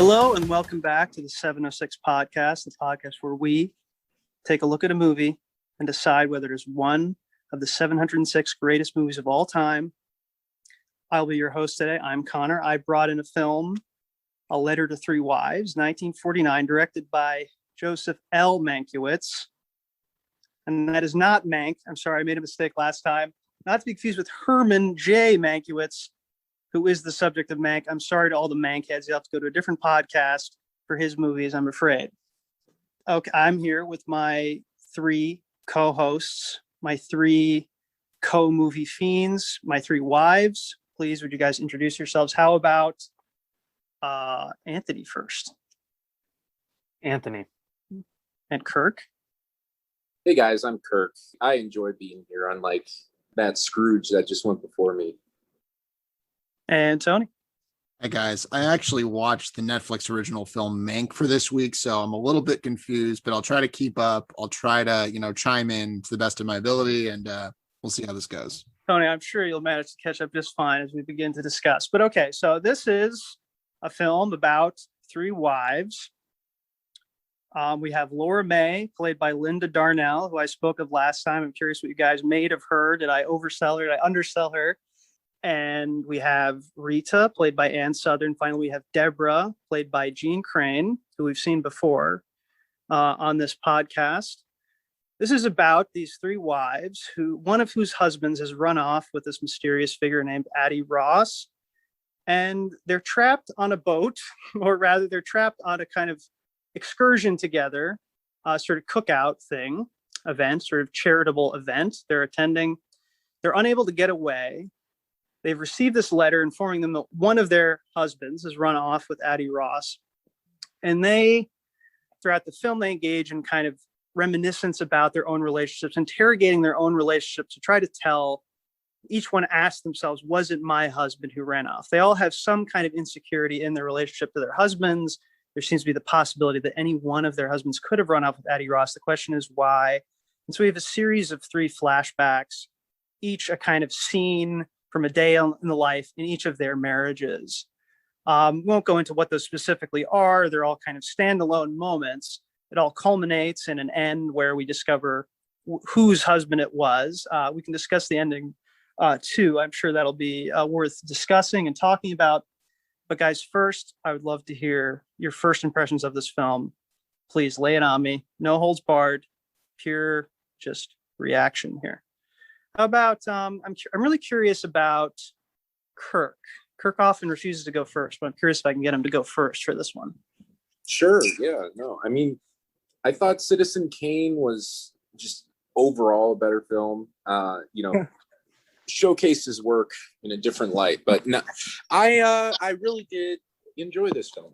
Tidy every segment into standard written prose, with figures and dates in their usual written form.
Hello and welcome back to the 706 podcast, the podcast where we take a look at a movie and decide whether it is one of the 706 greatest movies of all time. I'll be your host today. I'm Connor. I brought in a film, A Letter to Three Wives, 1949, directed by Joseph L. Mankiewicz. And that is not Mank. I'm sorry, I made a mistake last time. Not to be confused with Herman J. Mankiewicz, who is the subject of Mank. I'm sorry to all the Mank heads. You'll have to go to a different podcast for his movies, I'm afraid. Okay, I'm here with my three co-hosts, my three co-movie fiends, my three wives. Please, would you guys introduce yourselves? How about Anthony first? Anthony. And Kirk? Hey guys, I'm Kirk. I enjoy being here, unlike that Scrooge that just went before me. And Tony? Hey guys, I actually watched the Netflix original film Mank for this week, so I'm a little bit confused, but I'll try to keep up. I'll try to, chime in to the best of my ability, and we'll see how this goes. Tony, I'm sure you'll manage to catch up just fine as we begin to discuss. But okay, so this is a film about three wives. We have Laura May, played by Linda Darnell, who I spoke of last time. I'm curious what you guys made of her. Did I oversell her? Did I undersell her? And we have Rita, played by Ann Sothern. Finally, we have Deborah, played by Jean Crane, who we've seen before on this podcast. This is about these three wives, one of whose husbands has run off with this mysterious figure named Addie Ross. And they're trapped on a boat, or rather, they're trapped on a kind of excursion together, sort of cookout event, sort of charitable event they're attending. They're unable to get away. They've received this letter informing them that one of their husbands has run off with Addie Ross. And throughout the film, they engage in kind of reminiscence about their own relationships, interrogating their own relationships to try to tell. Each one asks themselves, was it my husband who ran off? They all have some kind of insecurity in their relationship to their husbands. There seems to be the possibility that any one of their husbands could have run off with Addie Ross. The question is why? And so we have a series of three flashbacks, each a kind of scene from a day in the life in each of their marriages. We won't go into what those specifically are. They're all kind of standalone moments. It all culminates in an end where we discover whose husband it was. We can discuss the ending too. I'm sure that'll be worth discussing and talking about. But guys, first, I would love to hear your first impressions of this film. Please lay it on me. No holds barred, pure just reaction here. How about, I'm really curious about Kirk. Kirk often refuses to go first, but I'm curious if I can get him to go first for this one. Sure, yeah, no. I mean, I thought Citizen Kane was just overall a better film. Showcased his work in a different light, but no, I really did enjoy this film.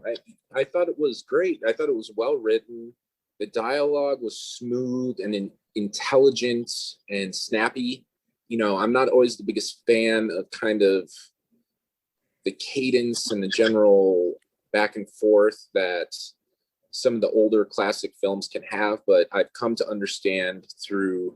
I thought it was great. I thought it was well written. The dialogue was smooth and intelligent and snappy. I'm not always the biggest fan of kind of the cadence and the general back and forth that some of the older classic films can have, but I've come to understand through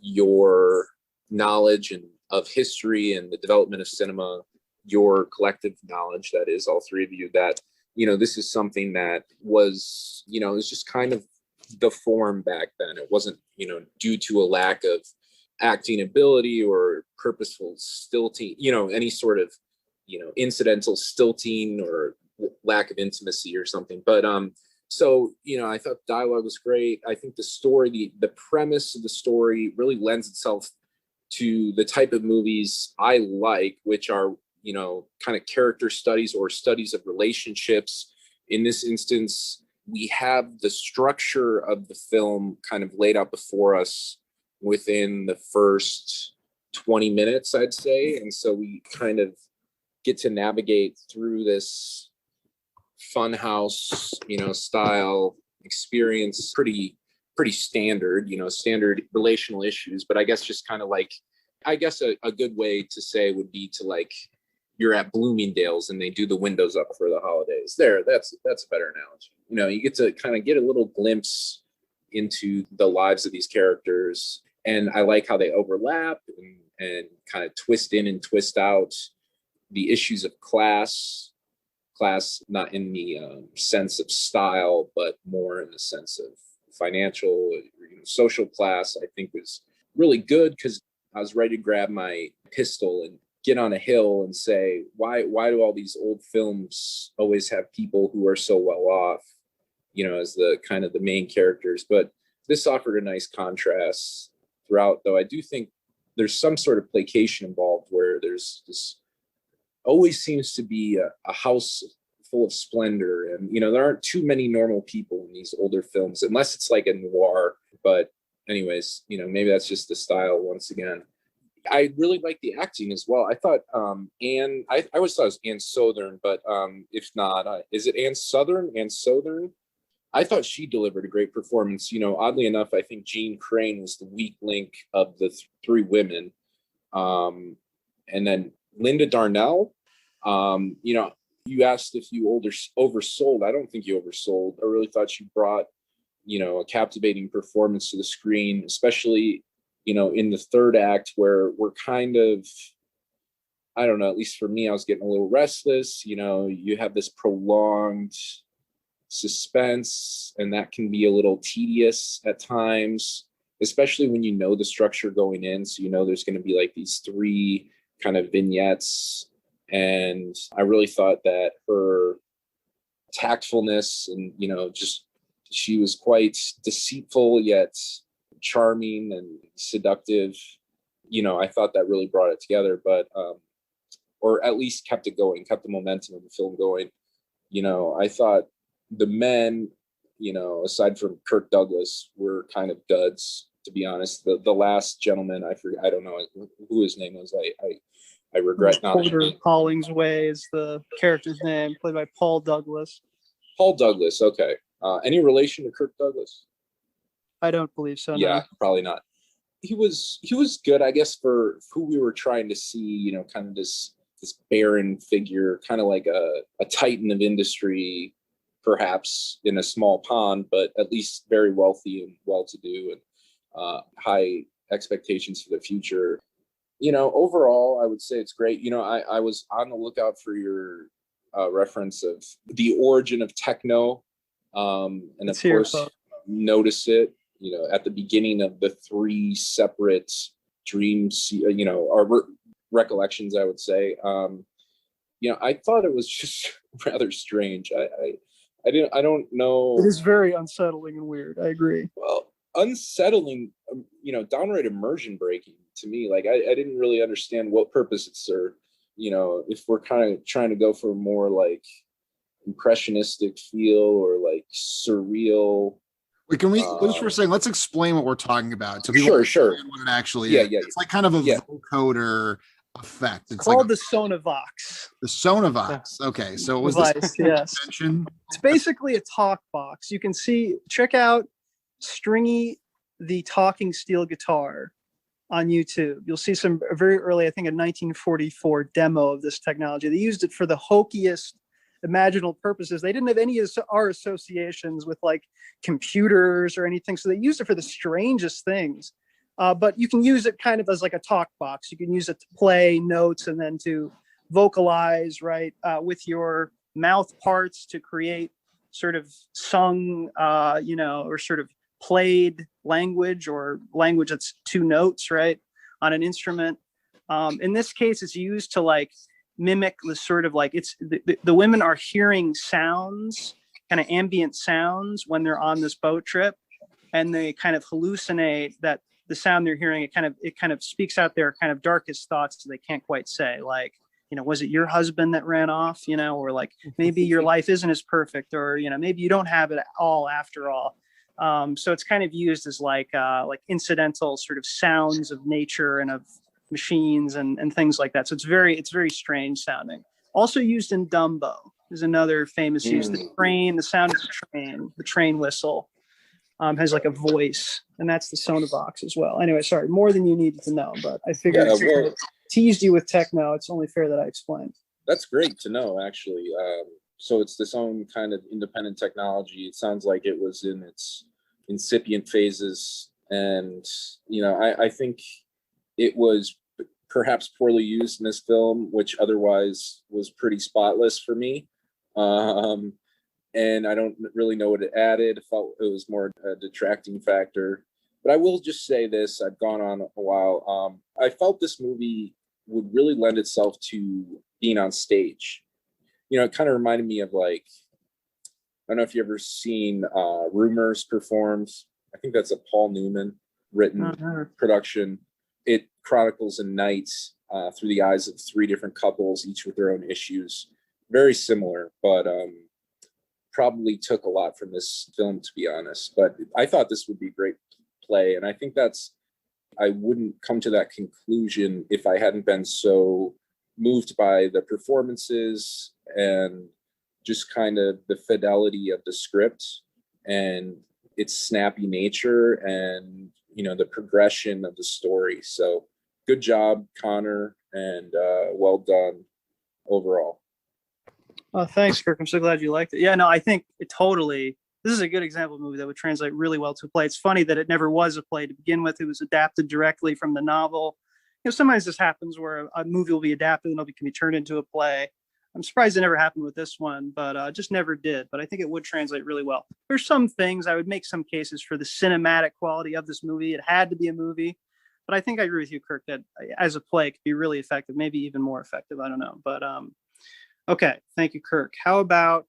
your knowledge and of history and the development of cinema, your collective knowledge, that is all three of you, that this is something that was it was just kind of the form back then. It wasn't due to a lack of acting ability or purposeful stilting, any sort of incidental stilting or lack of intimacy or something. But so I thought the dialogue was great. I think the story, the premise of the story really lends itself to the type of movies I like, which are kind of character studies or studies of relationships. In this instance, we have the structure of the film kind of laid out before us within the first 20 minutes, I'd say. And so we kind of get to navigate through this funhouse, style experience, pretty standard, standard relational issues. But I guess just kind of like, a good way to say would be to like, you're at Bloomingdale's and they do the windows up for the holidays. That's a better analogy. You get to kind of get a little glimpse into the lives of these characters. And I like how they overlap and kind of twist in and twist out the issues of class, class, not in the sense of style, but more in the sense of financial, social class, I think was really good because I was ready to grab my pistol and get on a hill and say, why do all these old films always have people who are so well off, as the kind of the main characters? But this offered a nice contrast throughout, though I do think there's some sort of placation involved where there's this always seems to be a house full of splendor. And, there aren't too many normal people in these older films, unless it's like a noir. But anyways, maybe that's just the style once again. I really like the acting as well. I thought Anne, I always thought it was Anne Southern, but if not, is it Anne Southern? Anne Southern? I thought she delivered a great performance. Oddly enough, I think Jean Crane was the weak link of the three women. And then Linda Darnell, you asked if you oversold. I don't think you oversold. I really thought you brought, a captivating performance to the screen, especially, in the third act where we're kind of, I don't know, at least for me, I was getting a little restless. You have this prolonged suspense, and that can be a little tedious at times, especially when the structure going in. So, there's going to be like these three kind of vignettes. And I really thought that her tactfulness and, she was quite deceitful yet charming and seductive. I thought that really brought it together, but or at least kept it going, kept the momentum of the film going. I thought the men, aside from Kirk Douglas, were kind of duds, to be honest. The last gentleman, I don't know who his name was. I regret not. Porter Hollingsway is the character's name, played by Paul Douglas. Paul Douglas, okay. Any relation to Kirk Douglas? I don't believe so. Yeah, no. Probably not. He was good, I guess, for who we were trying to see. Kind of this barren figure, kind of like a titan of industry, perhaps in a small pond, but at least very wealthy and well-to-do, and high expectations for the future. Overall, I would say it's great. I was on the lookout for your reference of the origin of techno, and of course, notice it. At the beginning of the three separate dreams, or recollections, I would say. I thought it was just rather strange. I don't know. It is very unsettling and weird. I agree. Well, unsettling, downright immersion breaking to me. Like I didn't really understand what purpose it served. If we're kind of trying to go for a more like impressionistic feel or like surreal. Wait, can we just for a second, let's explain what we're talking about. So people sure. What it actually is. It's like kind of a vocoder effect. It's called like the Sonovox. The Sonovox. Okay, so it was device, yes. It's basically a talk box. You can check out Stringy the Talking Steel Guitar on YouTube. You'll see some very early, I think a 1944 demo of this technology. They used it for the hokiest imaginable purposes. They didn't have any of our associations with like computers or anything. So they used it for the strangest things. But you can use it kind of as like a talk box. You can use it to play notes and then to vocalize, right, with your mouth parts to create sort of sung, or sort of played language or language that's two notes, right, on an instrument. In this case, it's used to like mimic the sort of like the women are hearing sounds, kind of ambient sounds when they're on this boat trip, and they kind of hallucinate that the sound they're hearing, it kind of speaks out their kind of darkest thoughts that they can't quite say, like, was it your husband that ran off, or like maybe your life isn't as perfect, or maybe you don't have it all after all. So it's kind of used as like incidental sort of sounds of nature and of machines and things like that. So it's very strange sounding. Also used in Dumbo is another famous use. The sound of the train whistle has like a voice, and that's the Sonovox as well. Anyway, sorry, more than you needed to know, but I figured I teased you with techno. It's only fair that I explained. That's great to know, actually. So it's this own kind of independent technology. It sounds like it was in its incipient phases, and I think it was perhaps poorly used in this film, which otherwise was pretty spotless for me. Um, and I don't really know what it added. I felt it was more a detracting factor. But I will just say this: I've gone on a while. I felt this movie would really lend itself to being on stage. You know, it kind of reminded me of like, I don't know if you ever seen Rumors performed. I think that's a Paul Newman written production. It chronicles a night through the eyes of three different couples, each with their own issues. Very similar, but probably took a lot from this film, to be honest. But I thought this would be a great play, and I think I wouldn't come to that conclusion if I hadn't been so moved by the performances and just kind of the fidelity of the script and its snappy nature and, you know, the progression of the story. So good job, Connor, and well done overall. Oh, thanks, Kirk. I'm so glad you liked it. Yeah, no, I think this is a good example of a movie that would translate really well to a play. It's funny that it never was a play to begin with. It was adapted directly from the novel. You know, sometimes this happens where a movie will be adapted and it can be turned into a play. I'm surprised it never happened with this one, but just never did. But I think it would translate really well. There's some things I would make some cases for the cinematic quality of this movie. It had to be a movie, but I think I agree with you, Kirk, that as a play it could be really effective, maybe even more effective. I don't know, but okay. Thank you, Kirk. How about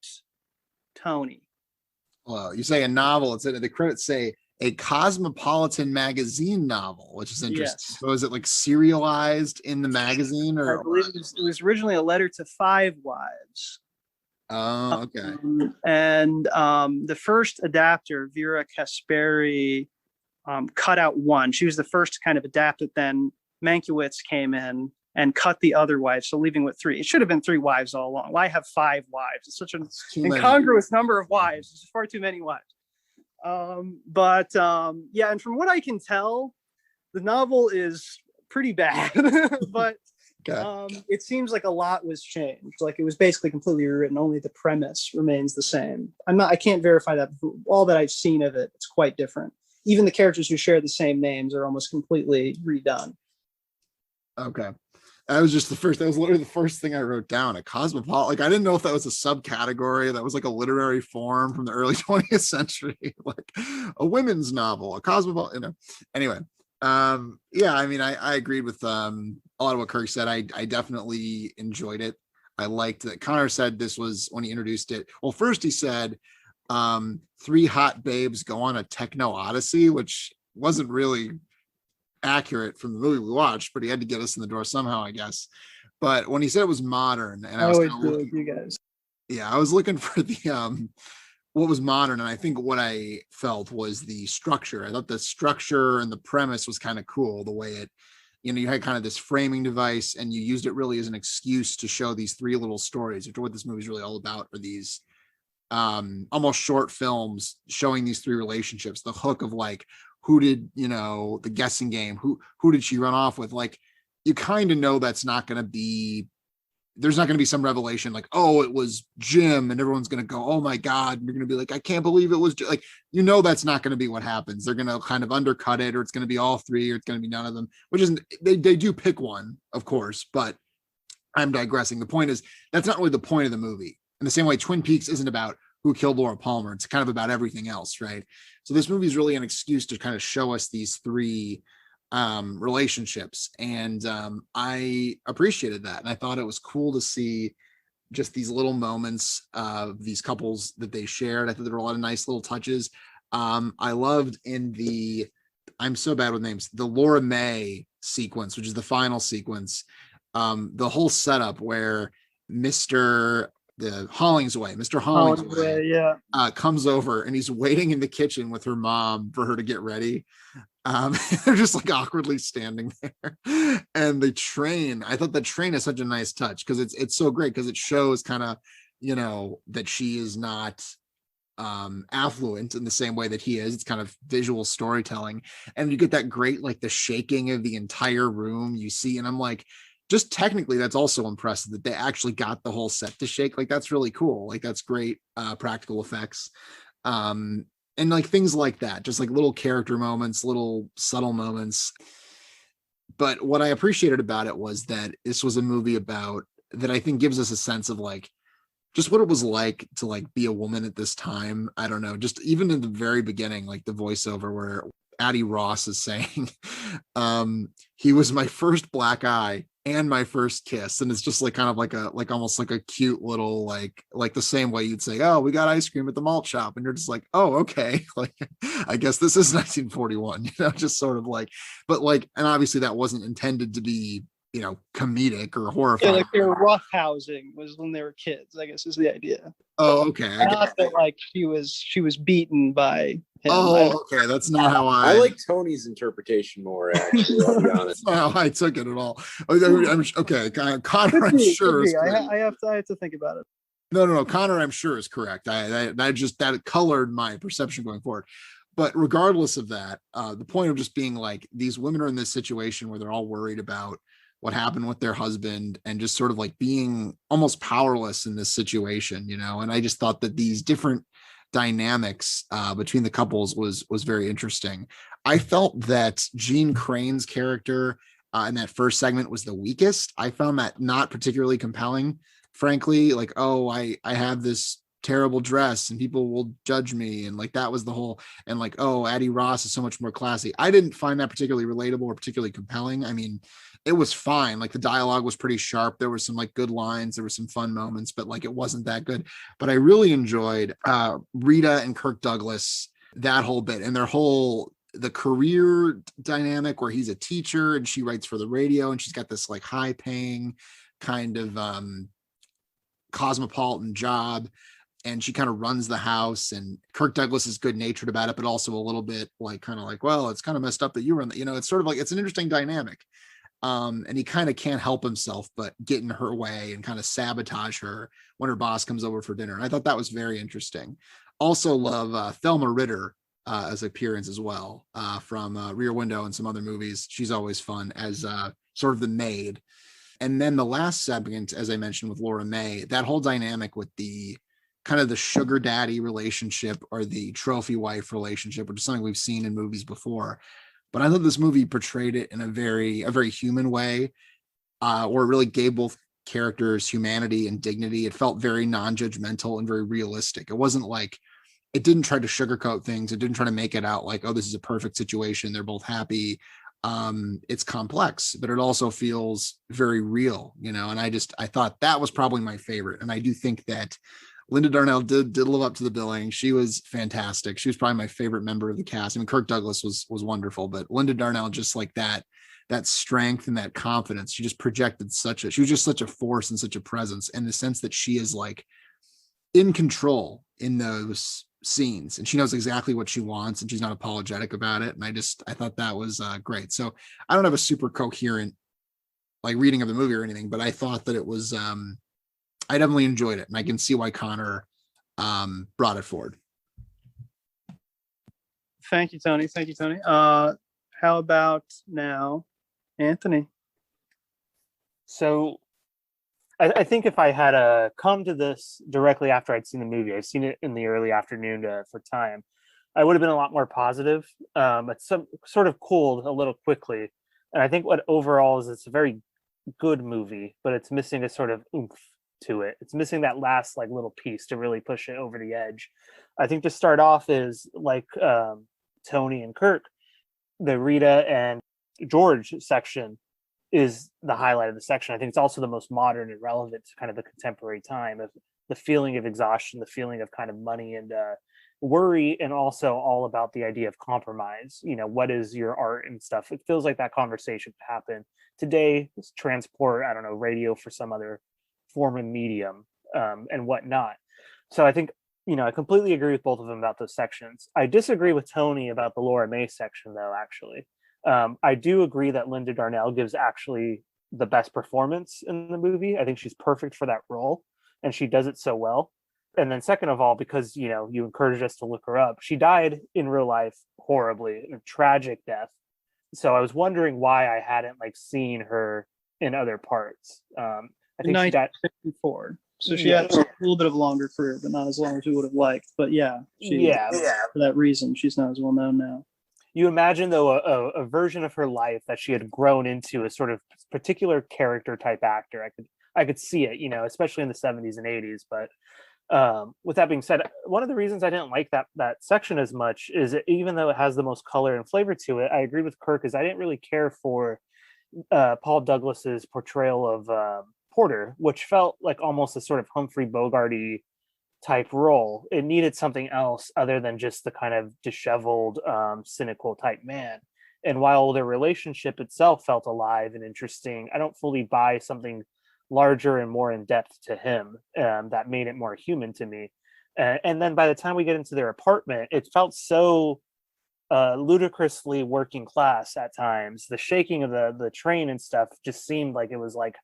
Tony? Well, you say a novel. It's the credits say a Cosmopolitan magazine novel, which is interesting. Yes. So is it like serialized in the magazine, or I believe it was originally a letter to 5 wives. Oh, okay. And the first adapter, Vera Kasperi, cut out one. She was the first to kind of adapt it. Then Mankiewicz came in and cut the other wives, so leaving with 3. It should have been 3 wives all along. Why have 5 wives? It's such an incongruous number of wives. It's far too many wives. Yeah, and from what I can tell, the novel is pretty bad, but it seems like a lot was changed. Like it was basically completely rewritten. Only the premise remains the same. I can't verify that. All that I've seen of it, it's quite different. Even the characters who share the same names are almost completely redone. Okay. That was literally the first thing I wrote down. A cosmopolitan, like I didn't know if that was a subcategory. That was like a literary form from the early 20th century, like a women's novel, a cosmopolitan. You know. Anyway, yeah, I mean, I agreed with a lot of what Kirk said. I definitely enjoyed it. I liked that Connor said this was when he introduced it. Well, first he said 3 hot babes go on a techno odyssey, which wasn't really accurate from the movie we watched, but he had to get us in the door somehow, I guess. But when he said it was modern, and I was always do with you guys. Yeah, I was looking for the what was modern, and I think what I felt was the structure. I thought the structure and the premise was kind of cool. The way it, you know, you had kind of this framing device, and you used it really as an excuse to show these 3 little stories, which are what this movie is really all about. Are these almost short films showing these 3 relationships? The hook of like, who did, you know, the guessing game, who did she run off with? Like, you kind of know that's not going to be, there's not going to be some revelation like, oh, it was Jim, and everyone's going to go, oh my God, and you're going to be like, I can't believe it was like, you know, that's not going to be what happens. They're going to kind of undercut it, or it's going to be all 3, or it's going to be none of them, which isn't, they do pick one, of course, but I'm digressing. The point is, that's not really the point of the movie. In the same way, Twin Peaks isn't about who killed Laura Palmer. It's kind of about everything else, right? So this movie is really an excuse to kind of show us these 3 relationships, and I appreciated that, and I thought it was cool to see just these little moments of these couples that they shared. I thought there were a lot of nice little touches. I loved in the, I'm so bad with names, the Laura May sequence, which is the final sequence, the whole setup where Mr. Hollingsway, yeah, comes over, and he's waiting in the kitchen with her mom for her to get ready. They're just like awkwardly standing there. And the train, I thought the train is such a nice touch, because it's so great, because it shows kind of, you know, that she is not affluent in the same way that he is. It's kind of visual storytelling, and you get that great, like the shaking of the entire room you see, and I'm like, just technically, that's also impressive that they actually got the whole set to shake. Like, that's really cool. Like, that's great practical effects. And like things like that, just like little character moments, little subtle moments. But what I appreciated about it was that this was a movie about, that I think gives us a sense of like just what it was like to like be a woman at this time. I don't know, just even in the very beginning, like the voiceover where Addie Ross is saying, he was my first black eye and my first kiss. And it's just like kind of like almost like a cute little like the same way you'd say, oh, we got ice cream at the malt shop. And you're just like, oh, okay. Like, I guess this is 1941, just sort of like, but like, and obviously that wasn't intended to be, comedic or horrifying. Yeah, like they were roughhousing was when they were kids, I guess is the idea. Oh, okay. Not that like she was beaten by him. Oh, okay. That's not how I like Tony's interpretation more, actually. I'll be honest. That's not how I took it at all. Okay, Connor, I'm sure is correct. I have to think about it. No. Connor, I'm sure is correct. That colored my perception going forward. But regardless of that, the point of just being like these women are in this situation where they're all worried about what happened with their husband and just sort of like being almost powerless in this situation, and I just thought that these different dynamics between the couples was very interesting. I felt that Jean Crane's character in that first segment was the weakest. I found that not particularly compelling, frankly. Like, oh, I have this terrible dress and people will judge me, and like that was the whole, and like, oh, Addie Ross is so much more classy. I didn't find that particularly relatable or particularly compelling. I mean, it was fine. Like the dialogue was pretty sharp. There were some like good lines. There were some fun moments, but like it wasn't that good. But I really enjoyed Rita and Kirk Douglas, that whole bit, and the career dynamic where he's a teacher and she writes for the radio and she's got this like high paying kind of cosmopolitan job. And she kind of runs the house, and Kirk Douglas is good natured about it, but also a little bit like, kind of like, well, it's kind of messed up that you run that, it's sort of like, it's an interesting dynamic. And he kind of can't help himself but get in her way and kind of sabotage her when her boss comes over for dinner. And I thought that was very interesting. Also love Thelma Ritter as appearance as well, from Rear Window and some other movies. She's always fun as sort of the maid. And then the last segment, as I mentioned, with Laura May, that whole dynamic with the kind of the sugar daddy relationship or the trophy wife relationship, which is something we've seen in movies before. But I thought this movie portrayed it in a very human way, or it really gave both characters humanity and dignity. It felt very non-judgmental and very realistic. It wasn't like, it didn't try to sugarcoat things. It didn't try to make it out like, oh, this is a perfect situation, they're both happy. It's complex, but it also feels very real, and I thought that was probably my favorite. And I do think that Linda Darnell did live up to the billing. She was fantastic. She was probably my favorite member of the cast. I mean, Kirk Douglas was wonderful, but Linda Darnell, just like that strength and that confidence, she just projected she was just such a force and such a presence, in the sense that she is like in control in those scenes, and she knows exactly what she wants, and she's not apologetic about it. And I thought that was great. So I don't have a super coherent like reading of the movie or anything, but I thought that it was, I definitely enjoyed it, and I can see why Connor brought it forward. Thank you, Tony. How about now, Anthony? So I think if I had come to this directly after I'd seen the movie, I've seen it in the early afternoon for time, I would have been a lot more positive. It's some sort of cooled a little quickly. And I think what overall is, it's a very good movie, but it's missing a sort of oomph to it. It's missing that last like little piece to really push it over the edge. I think to start off is like Tony and Kirk, the Rita and George section is the highlight of the section. I think it's also the most modern and relevant to kind of the contemporary time, of the feeling of exhaustion, the feeling of kind of money and worry, and also all about the idea of compromise. What is your art and stuff? It feels like that conversation could happen today. Transport, I don't know, radio for some other form and medium, and whatnot. So I think, I completely agree with both of them about those sections. I disagree with Tony about the Laura May section, though, actually. I do agree that Linda Darnell gives actually the best performance in the movie. I think she's perfect for that role, and she does it so well. And then second of all, because, you encouraged us to look her up, she died in real life horribly, a tragic death. So I was wondering why I hadn't seen her in other parts. I think she got 1954. So she had a little bit of a longer career, but not as long as we would have liked. But for that reason, she's not as well known now. You imagine, though, a version of her life that she had grown into a sort of particular character type actor. I could see it, you know, especially in the 70s and 80s. But with that being said, one of the reasons I didn't like that section as much is that even though it has the most color and flavor to it, I agree with Kirk, is I didn't really care for Paul Douglas's portrayal of Porter, which felt like almost a sort of Humphrey Bogarty type role. It needed something else other than just the kind of disheveled, cynical type man. And while their relationship itself felt alive and interesting, I don't fully buy something larger and more in depth to him that made it more human to me. And then by the time we get into their apartment, it felt so ludicrously working class at times. The shaking of the train and stuff just seemed like it was like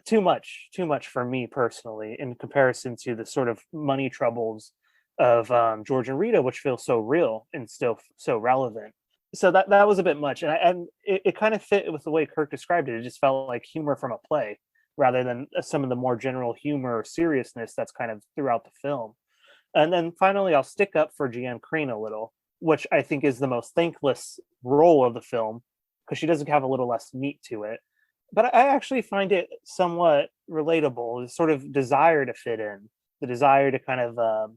too much for me personally, in comparison to the sort of money troubles of George and Rita, which feel so real and still so relevant. So that was a bit much, and it kind of fit with the way Kirk described it. It just felt like humor from a play rather than some of the more general humor or seriousness that's kind of throughout the film. And then finally, I'll stick up for Jeanne Crane a little, which I think is the most thankless role of the film, because she doesn't have a little less meat to it. But I actually find it somewhat relatable, the sort of desire to fit in, the desire to kind of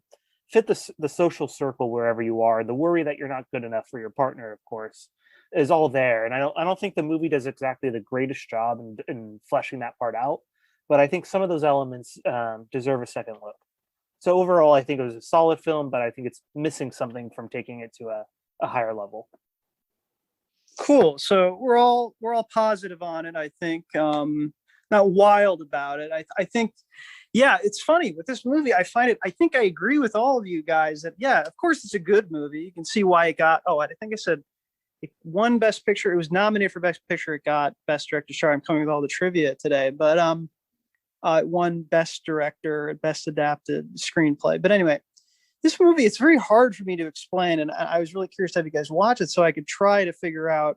fit the social circle wherever you are, the worry that you're not good enough for your partner, of course, is all there. And I don't think the movie does exactly the greatest job in fleshing that part out, but I think some of those elements deserve a second look. So overall, I think it was a solid film, but I think it's missing something from taking it to a higher level. Cool. So we're all positive on it. I think not wild about it. I think, yeah, it's funny with this movie. I think I agree with all of you guys that, yeah, of course it's a good movie. You can see why it got, I think I said it won Best Picture. It was nominated for Best Picture. It got Best Director. Sorry, I'm coming with all the trivia today, but it won Best Director, Best Adapted Screenplay. But anyway, this movie, it's very hard for me to explain, and I was really curious to have you guys watch it so I could try to figure out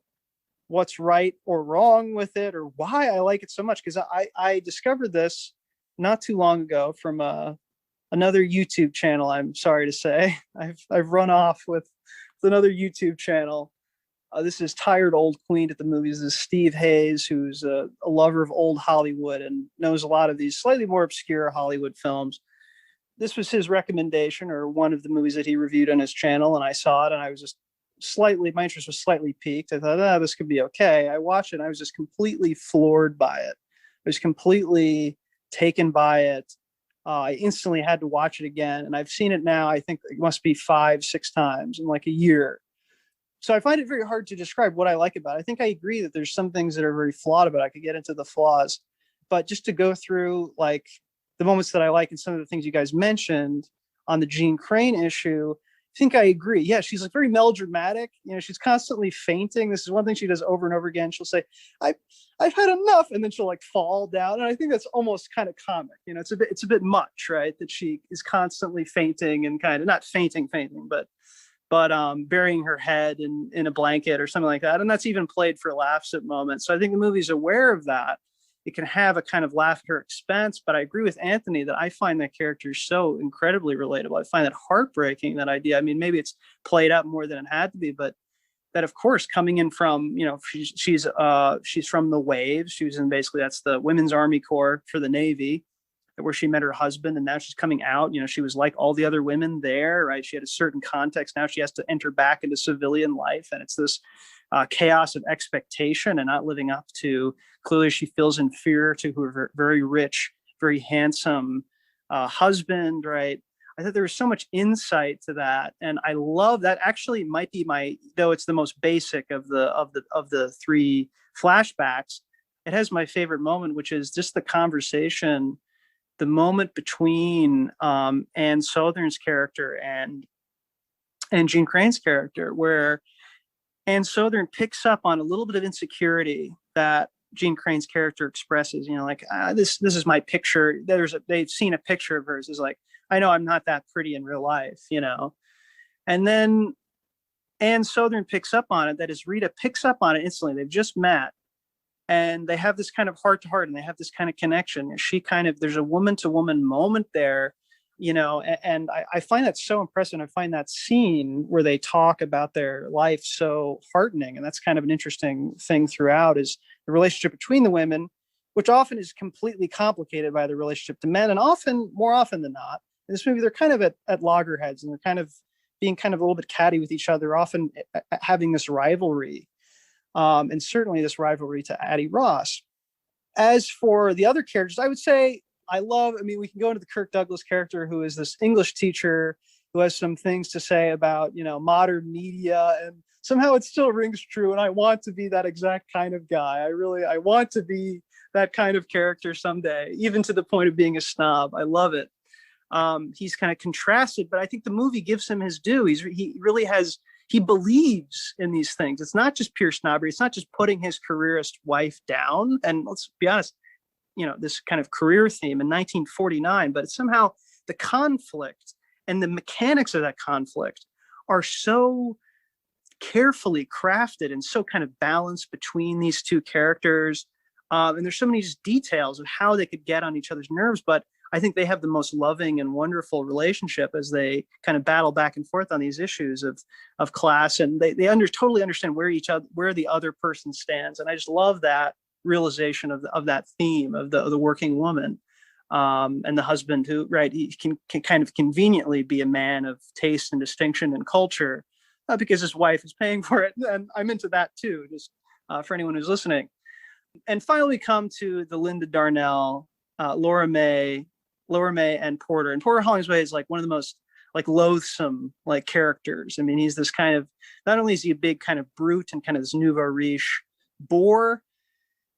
what's right or wrong with it, or why I like it so much. Because I discovered this not too long ago from another YouTube channel. I'm sorry to say, I've run off with another YouTube channel. This is Tired Old Queen at the Movies. This is Steve Hayes, who's a lover of old Hollywood and knows a lot of these slightly more obscure Hollywood films. This was his recommendation, or one of the movies that he reviewed on his channel, and I saw it, and I was just my interest was slightly piqued. I thought, this could be okay. I watched it, and I was just completely floored by it. I was completely taken by it. I instantly had to watch it again, and I've seen it now, I think it must be 5-6 times in like a year. So I find it very hard to describe what I like about it. I think I agree that there's some things that are very flawed about it. I could get into the flaws, but just to go through like the moments that I like and some of the things you guys mentioned on the Jeanne Crane issue, I think I agree. Yeah, she's like very melodramatic. You know, she's constantly fainting. This is one thing she does over and over again. She'll say, I've had enough, and then she'll like fall down. And I think that's almost kind of comic. You know, it's a bit much, right? That she is constantly fainting and kind of not fainting, but burying her head in a blanket or something like that. And that's even played for laughs at moments. So I think the movie's aware of that. It can have a kind of laugh at her expense, but I agree with Anthony that I find that character so incredibly relatable. I find that heartbreaking, that idea. I mean, maybe it's played out more than it had to be, but that, of course, coming in from, you know, she's from the Waves. She was in, basically, that's the Women's Army Corps for the Navy, where she met her husband, and now she's coming out. You know, she was like all the other women there, right? She had a certain context. Now she has to enter back into civilian life, and it's this chaos of expectation and not living up to. Clearly, she feels inferior to her very rich, very handsome husband, right? I thought there was so much insight to that, and I love that. Actually, might be though it's the most basic of the three flashbacks. It has my favorite moment, which is just the conversation, the moment between Anne Sothern's character and Jeanne Crane's character, where Anne Sothern picks up on a little bit of insecurity that Jeanne Crane's character expresses. You know, like this is my picture. They've seen a picture of hers. Is like, I know I'm not that pretty in real life, you know. And then Anne Sothern picks up on it. That is, Rita picks up on it instantly. They've just met, and they have this kind of heart to heart, and they have this kind of connection. There's a woman to woman moment there, you know, and I find that so impressive. I find that scene where they talk about their life so heartening. And that's kind of an interesting thing throughout, is the relationship between the women. which often is completely complicated by the relationship to men, and often, more often than not, in this movie, they're kind of at loggerheads, and they're kind of being kind of a little bit catty with each other, often having this rivalry, and certainly this rivalry to Addie Ross. As for the other characters, I would say I mean, we can go into the Kirk Douglas character, who is this English teacher who has some things to say about, modern media, and somehow it still rings true. And I want to be that exact kind of guy. I want to be that kind of character someday, even to the point of being a snob. I love it. He's kind of contrasted, but I think the movie gives him his due. He believes in these things. It's not just pure snobbery. It's not just putting his careerist wife down. And let's be honest, this kind of career theme in 1949, but it's somehow the conflict and the mechanics of that conflict are so carefully crafted and so kind of balanced between these two characters. And there's so many just details of how they could get on each other's nerves, but I think they have the most loving and wonderful relationship as they kind of battle back and forth on these issues of class, and they totally understand where the other person stands. And I just love that realization of that theme of the working woman, and the husband who, right, he can kind of conveniently be a man of taste and distinction and culture, because his wife is paying for it. And I'm into that too, just for anyone who's listening. And finally come to the Linda Darnell, Laura May and Porter. And Porter Hollingsway is like one of the most like loathsome like characters. I mean, he's this kind of, not only is he a big kind of brute and kind of this nouveau riche bore,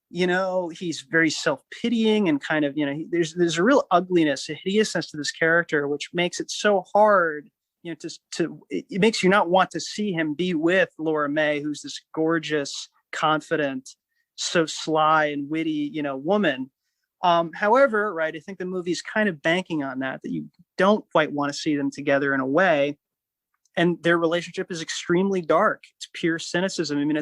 he's very self-pitying and kind of, there's a real ugliness, a hideousness to this character, which makes it so hard, it makes you not want to see him be with Laura May, who's this gorgeous, confident, so sly and witty, woman. However, right, I think the movie's kind of banking on that you don't quite want to see them together in a way. And their relationship is extremely dark. It's pure cynicism. I mean,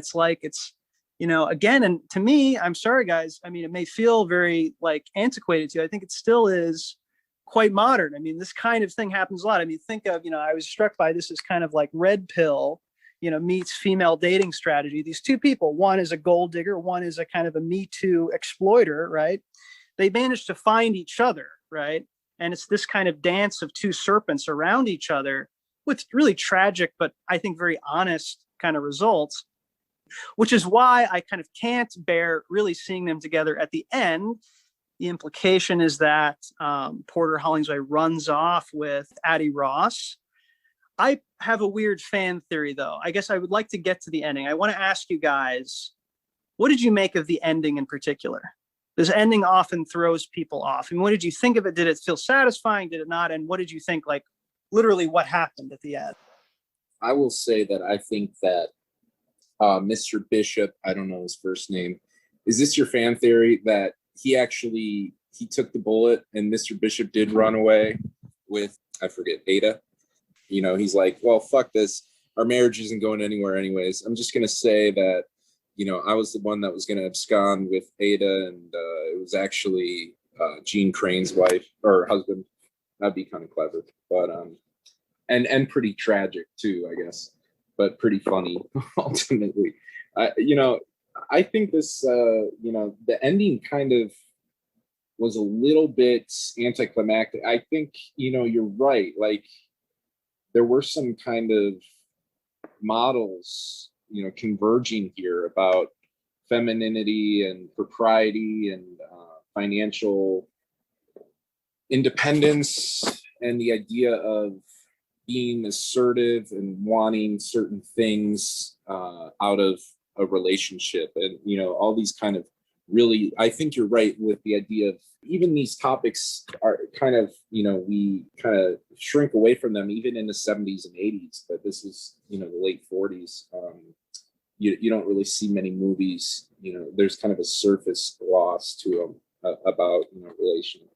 again, and to me, I'm sorry, guys. I mean, it may feel very like antiquated to you. I think it still is quite modern. I mean, this kind of thing happens a lot. I mean, think of, I was struck by this as kind of like red pill, meets female dating strategy. These two people, one is a gold digger, one is a kind of a Me Too exploiter, right? They managed to find each other, right? And it's this kind of dance of two serpents around each other with really tragic, but I think very honest kind of results, which is why I kind of can't bear really seeing them together at the end. The implication is that Porter Hollingsway runs off with Addie Ross. I have a weird fan theory, though. I guess I would like to get to the ending. I want to ask you guys, what did you make of the ending in particular? This ending often throws people off. I mean, what did you think of it? Did it feel satisfying? Did it not? And what did you think, like, literally what happened at the end? I will say that I think that Mr. Bishop, I don't know his first name. Is this your fan theory that he took the bullet and Mr. Bishop did run away with, I forget, Ada? He's like, well, fuck this. Our marriage isn't going anywhere anyways. I'm just going to say that, I was the one that was going to abscond with Ada, and it was actually Gene Crane's wife or husband. That'd be kind of clever, but and pretty tragic too, I guess, but pretty funny ultimately. I think this, the ending kind of was a little bit anticlimactic. I think, you're right. Like, there were some kind of models, converging here about femininity and propriety and financial independence, and the idea of being assertive and wanting certain things out of a relationship. And, all these kind of really, I think you're right with the idea of even these topics are kind of, we kind of shrink away from them even in the 70s and 80s, but this is, the late 40s. You don't really see many movies, there's kind of a surface gloss to them about,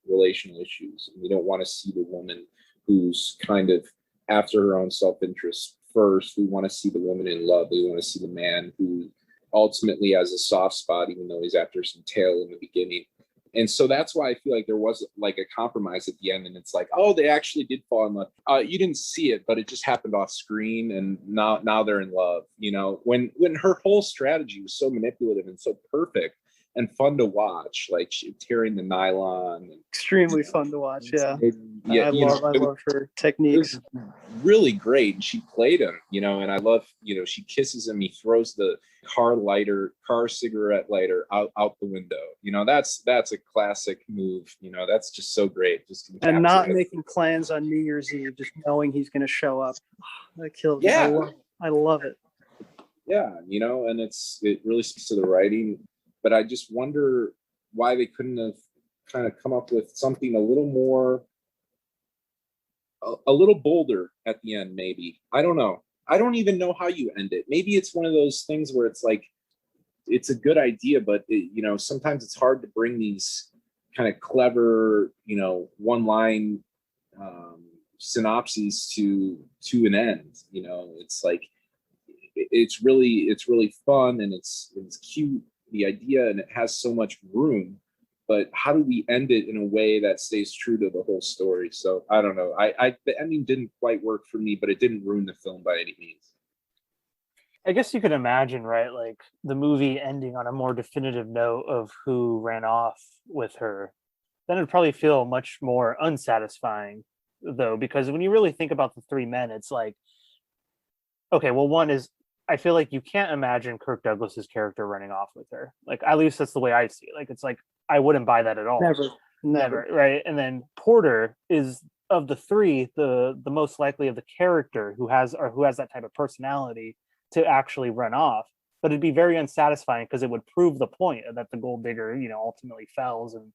relational issues. And we don't want to see the woman who's kind of after her own self-interest first. We want to see the woman in love. We want to see the man who ultimately has a soft spot, even though he's after some tail in the beginning. And so that's why I feel like there was like a compromise at the end, and it's like, oh, they actually did fall in love. You didn't see it, but it just happened off screen, and now they're in love. When her whole strategy was so manipulative and so perfect, and fun to watch, like she tearing the nylon. And, Extremely fun to watch. Yeah. yeah, I love her techniques. it was really great. And she played him, and I love, she kisses him. He throws the car cigarette lighter out the window. That's a classic move. That's just so great. Just and not making plans on New Year's Eve, just knowing he's going to show up. That kills me. I love it. Yeah. And it really speaks to the writing, but I just wonder why they couldn't have kind of come up with something a little more, a little bolder at the end. Maybe, I don't know. I don't even know how you end it. Maybe it's one of those things where it's like, it's a good idea, but sometimes it's hard to bring these kind of clever, one line synopses to an end. It's like, it's really fun, and it's cute, the idea, and it has so much room, but how do we end it in a way that stays true to the whole story? So I don't know. The ending didn't quite work for me, but it didn't ruin the film by any means. I guess you could imagine, right? Like the movie ending on a more definitive note of who ran off with her, then it'd probably feel much more unsatisfying, though, because when you really think about the three men, it's like, okay, well, one is, I feel like you can't imagine Kirk Douglas's character running off with her. Like, at least that's the way I see it. Like, it's like, I wouldn't buy that at all. Never. Right. And then Porter is, of the three, the most likely of the character who has that type of personality to actually run off. But it'd be very unsatisfying because it would prove the point that the gold digger, ultimately fells, and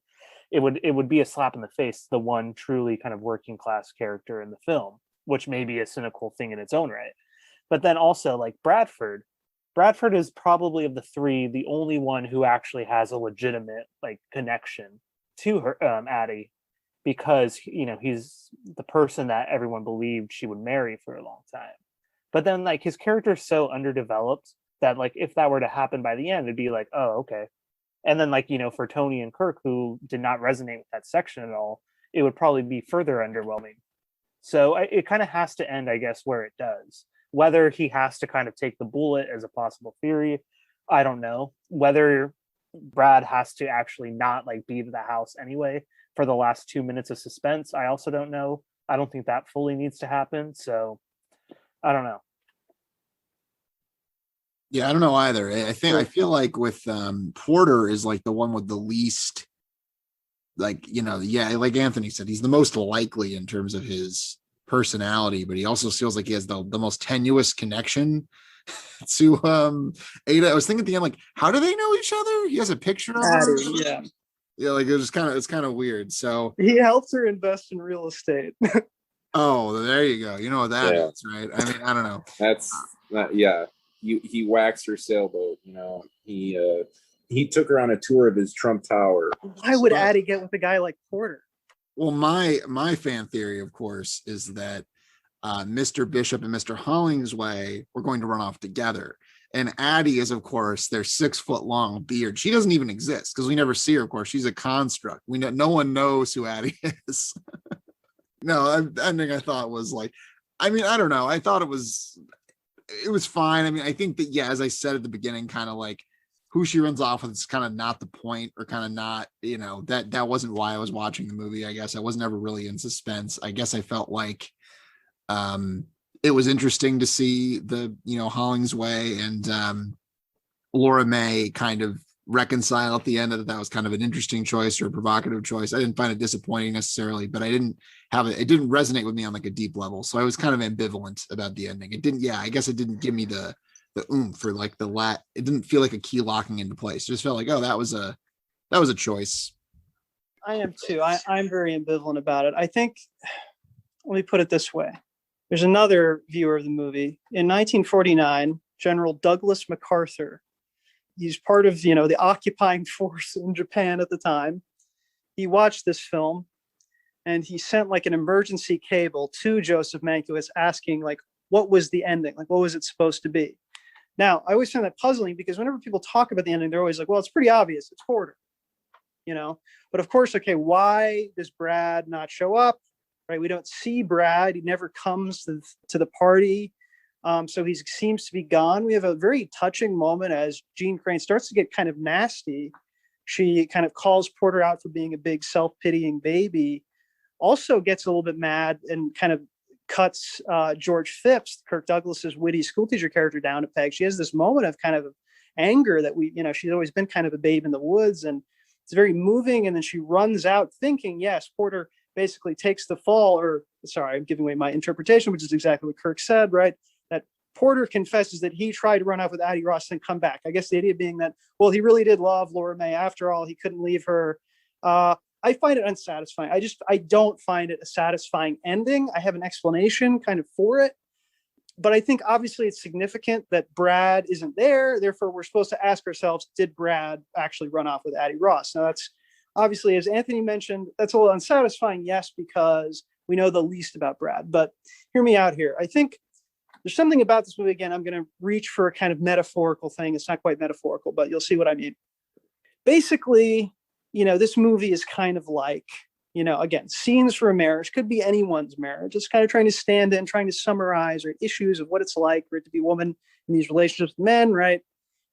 it would be a slap in the face, the one truly kind of working class character in the film, which may be a cynical thing in its own right. But then also, like, Bradford is probably, of the three, the only one who actually has a legitimate, like, connection to her, Addie, because he's the person that everyone believed she would marry for a long time. But then, like, his character is so underdeveloped that, like, if that were to happen by the end, it'd be like, oh, okay. And then, like, for Tony and Kirk, who did not resonate with that section at all, it would probably be further underwhelming. So it kind of has to end, I guess, where it does. Whether he has to kind of take the bullet as a possible theory, I don't know. Whether Brad has to actually not, like, be to the house anyway for the last 2 minutes of suspense, I also don't know. I don't think that fully needs to happen. So I don't know. Yeah, I don't know either. I feel like with Porter is like the one with the least, like, like Anthony said, he's the most likely in terms of his personality, but he also feels like he has the most tenuous connection to Ada. I was thinking at the end, like, how do they know each other? He has a picture of her. Yeah, like it's kind of weird. So he helps her invest in real estate. Oh, there you go. You know what that is, right? I mean, I don't know. That's he waxed her sailboat. He took her on a tour of his Trump Tower. Why would Addie get with a guy like Porter? Well, my fan theory, of course, is that Mr. Bishop and Mr. Hollingsway were going to run off together. And Addie is, of course, their 6 foot long beard. She doesn't even exist because we never see her, of course. She's a construct. No one knows who Addie is. No, the ending I thought was like, I mean, I don't know. I thought it was fine. I mean, I think that, as I said at the beginning, kind of like who she runs off with is kind of not the point, or kind of not, that wasn't why I was watching the movie. I guess I was never really in suspense. I guess I felt like it was interesting to see the, Hollingsway and Laura May kind of reconcile at the end of that was kind of an interesting choice or a provocative choice. I didn't find it disappointing necessarily, but it didn't resonate with me on like a deep level. So I was kind of ambivalent about the ending. It didn't, I guess it didn't give me the oomph or like it didn't feel like a key locking into place. It just felt like, oh, that was a choice. I am too. I'm very ambivalent about it. I think, let me put it this way. There's another viewer of the movie. In 1949, General Douglas MacArthur, he's part of, the occupying force in Japan at the time. He watched this film and he sent like an emergency cable to Joseph Mankiewicz asking, like, what was the ending? Like, what was it supposed to be? Now, I always find that puzzling because whenever people talk about the ending, they're always like, well, it's pretty obvious. It's Porter, But of course, okay, why does Brad not show up? Right? We don't see Brad. He never comes to the party. So he seems to be gone. We have a very touching moment as Gene Crane starts to get kind of nasty She kind of calls Porter out for being a big self-pitying baby, also gets a little bit mad and kind of cuts George Phipps, Kirk Douglas's witty schoolteacher character, down a peg. She has this moment of kind of anger that she's always been kind of a babe in the woods, and it's very moving. And then she runs out thinking, yes, Porter basically takes the fall, or sorry, I'm giving away my interpretation, which is exactly what Kirk said, right? That Porter confesses that he tried to run off with Addie Ross and come back. I guess the idea being that, well, he really did love Laura May after all. He couldn't leave her. I find it unsatisfying. I don't find it a satisfying ending. I have an explanation kind of for it, but I think obviously it's significant that Brad isn't there. Therefore, we're supposed to ask ourselves, did Brad actually run off with Addie Ross? Now that's obviously, as Anthony mentioned, that's a little unsatisfying. Yes, because we know the least about Brad, but hear me out here. I think there's something about this movie. Again, I'm going to reach for a kind of metaphorical thing. It's not quite metaphorical, but you'll see what I mean. Basically, this movie is kind of like, again, scenes for a marriage, could be anyone's marriage. It's kind of trying to stand in, trying to summarize or issues of what it's like for it to be a woman in these relationships with men, right?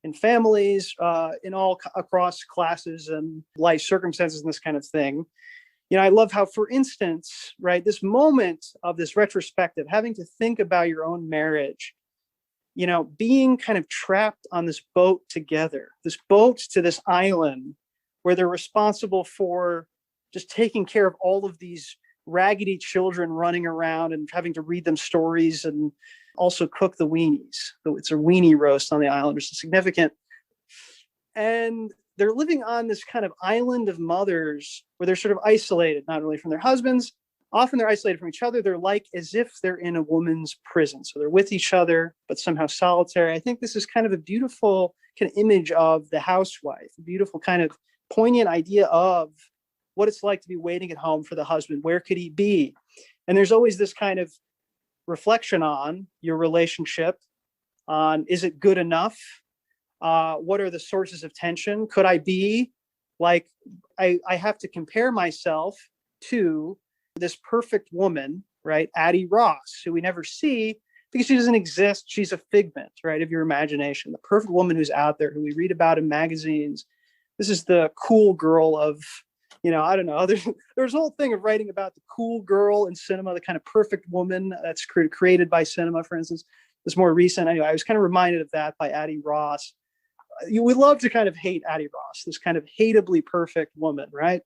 In families, in all across classes and life circumstances and this kind of thing. I love how, for instance, right, this moment of this retrospective, having to think about your own marriage, being kind of trapped on this boat together, this boat to this island where they're responsible for just taking care of all of these raggedy children running around and having to read them stories and also cook the weenies. It's a weenie roast on the island, which is significant. And they're living on this kind of island of mothers where they're sort of isolated, not only from their husbands, often they're isolated from each other. They're like as if they're in a woman's prison. So they're with each other, but somehow solitary. I think this is kind of a beautiful kind of image of the housewife, a beautiful kind of poignant idea of what it's like to be waiting at home for the husband. Where could he be? And there's always this kind of reflection on your relationship, on is it good enough? What are the sources of tension? Could I be like, I have to compare myself to this perfect woman, right? Addie Ross, who we never see because she doesn't exist. She's a figment, right, of your imagination. The perfect woman who's out there, who we read about in magazines. This is the cool girl of, I don't know. There's a whole thing of writing about the cool girl in cinema, the kind of perfect woman that's created by cinema, for instance. It's more recent. Anyway, I was kind of reminded of that by Addie Ross. We love to kind of hate Addie Ross, this kind of hateably perfect woman, right?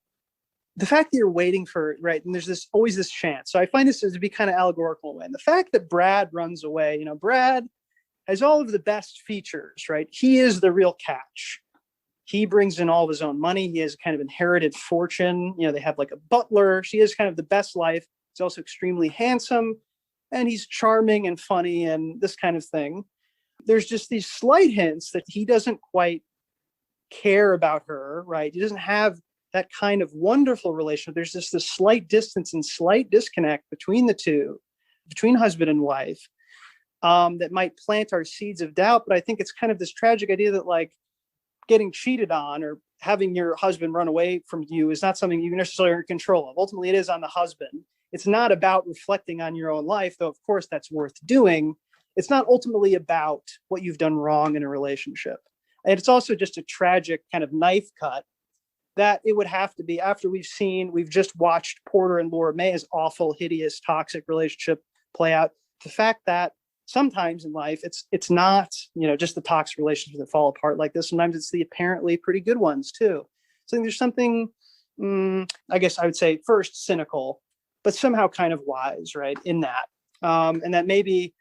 The fact that you're waiting for it, right? And there's always this chance. So I find this to be kind of allegorical in a way. And the fact that Brad runs away, Brad has all of the best features, right? He is the real catch. He brings in all of his own money. He has kind of inherited fortune. They have like a butler. She has kind of the best life. He's also extremely handsome, and he's charming and funny and this kind of thing. There's just these slight hints that he doesn't quite care about her, right? He doesn't have that kind of wonderful relationship. There's just this slight distance and slight disconnect between the two, between husband and wife, that might plant our seeds of doubt. But I think it's kind of this tragic idea that like getting cheated on or having your husband run away from you is not something you necessarily are in control of. Ultimately, it is on the husband. It's not about reflecting on your own life, though, of course, that's worth doing. It's not ultimately about what you've done wrong in a relationship. And it's also just a tragic kind of knife cut that it would have to be after we've just watched Porter and Laura May's awful, hideous, toxic relationship play out. The fact that sometimes in life, it's not, just the toxic relationships that fall apart like this. Sometimes it's the apparently pretty good ones too. So I think there's something, I guess I would say first cynical, but somehow kind of wise, right, in that. And that maybe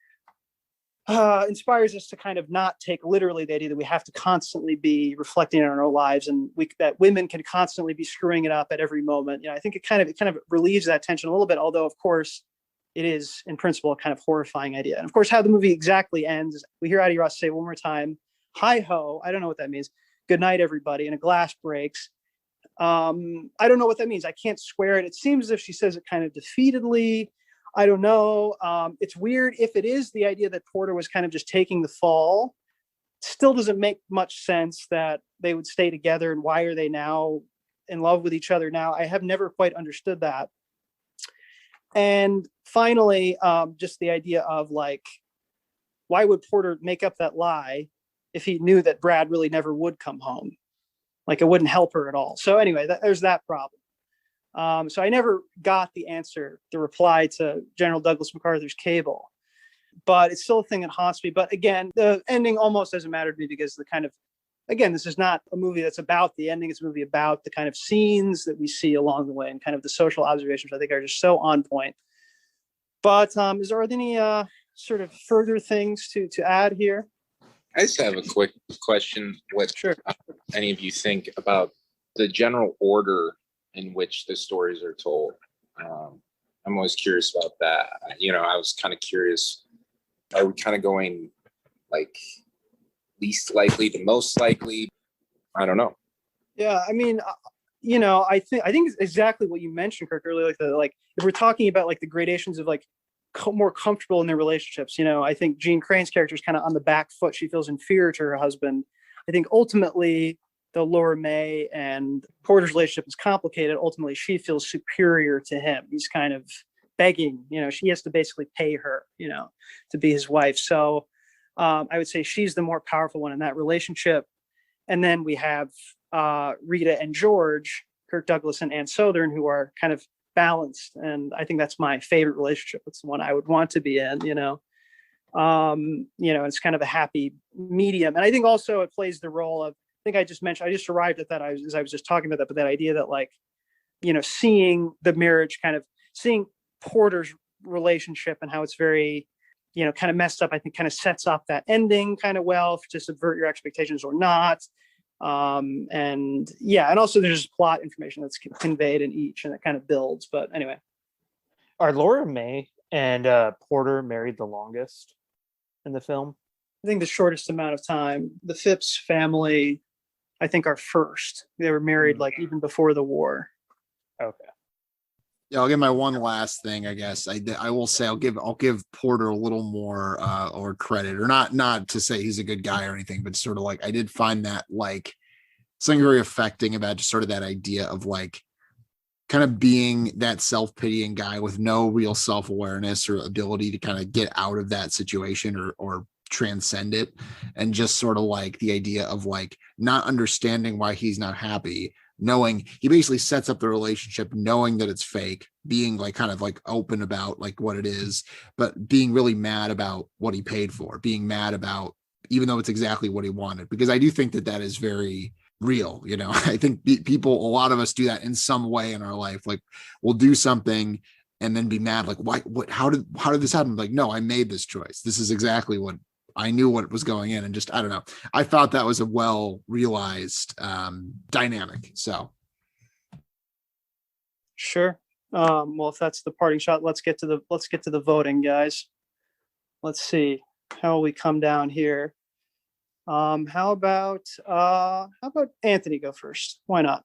inspires us to kind of not take literally the idea that we have to constantly be reflecting on our own lives, and that women can constantly be screwing it up at every moment. I think it kind of relieves that tension a little bit, although of course it is in principle a kind of horrifying idea. And of course, how the movie exactly ends, we hear Addie Ross say one more time, "Hi ho." I don't know what that means. "Good night, everybody," and a glass breaks. I don't know what that means. I can't square it. It seems as if she says it kind of defeatedly. I don't know. It's weird. If it is the idea that Porter was kind of just taking the fall, still doesn't make much sense that they would stay together. And why are they now in love with each other now? I have never quite understood that. And finally, just the idea of like, why would Porter make up that lie if he knew that Brad really never would come home? Like it wouldn't help her at all. So anyway, there's that problem. So I never got the reply to General Douglas MacArthur's Cable, but it's still a thing that haunts me. But again, the ending almost doesn't matter to me because again, this is not a movie that's about the ending. It's a movie about the kind of scenes that we see along the way and kind of the social observations I think are just so on point. But is there any sort of further things to add here? I just have a quick question. What any of you think about the general order in which the stories are told? I'm always curious about that. I was kind of curious. Are we kind of going like least likely to most likely? I don't know. Yeah, I mean, I think it's exactly what you mentioned, Kirk, earlier. Like if we're talking about like the gradations of like more comfortable in their relationships, I think Jean Crane's character is kind of on the back foot. She feels inferior to her husband. I think ultimately, though Laura May and Porter's relationship is complicated, ultimately she feels superior to him. He's kind of begging, she has to basically pay her, to be his wife. So I would say she's the more powerful one in that relationship. And then we have Rita and George, Kirk Douglas and Ann Sothern, who are kind of balanced. And I think that's my favorite relationship. It's the one I would want to be in, it's kind of a happy medium. And I think also it plays the role of, I think I just arrived at that as I was just talking about that, but that idea that like, seeing the marriage, kind of seeing Porter's relationship and how it's very, kind of messed up, I think kind of sets up that ending kind of well to subvert your expectations or not. And also there's plot information that's conveyed in each and it kind of builds. But anyway. Are Laura May and Porter married the longest in the film? I think the shortest amount of time. The Phipps family, I think, are first. They were married like even before the war. Okay. Yeah, I'll give my one last thing. I guess I will say I'll give Porter a little more or credit, or not to say he's a good guy or anything, but sort of like I did find that like something very affecting about just sort of that idea of like kind of being that self-pitying guy with no real self-awareness or ability to kind of get out of that situation or transcend it, and just sort of like the idea of like not understanding why he's not happy, knowing he basically sets up the relationship knowing that it's fake, being like kind of like open about like what it is, but being really mad about what he paid for, being mad about even though it's exactly what he wanted, because I do think that is very real. I think people, a lot of us do that in some way in our life. Like we'll do something and then be mad, like why, what, how did this happen? Like, no, I made this choice. This is exactly what I knew what was going in, and just, I don't know. I thought that was a well realized dynamic. So. Sure. Well, if that's the parting shot, let's get to the voting, guys. Let's see how we come down here. How about Anthony go first? Why not?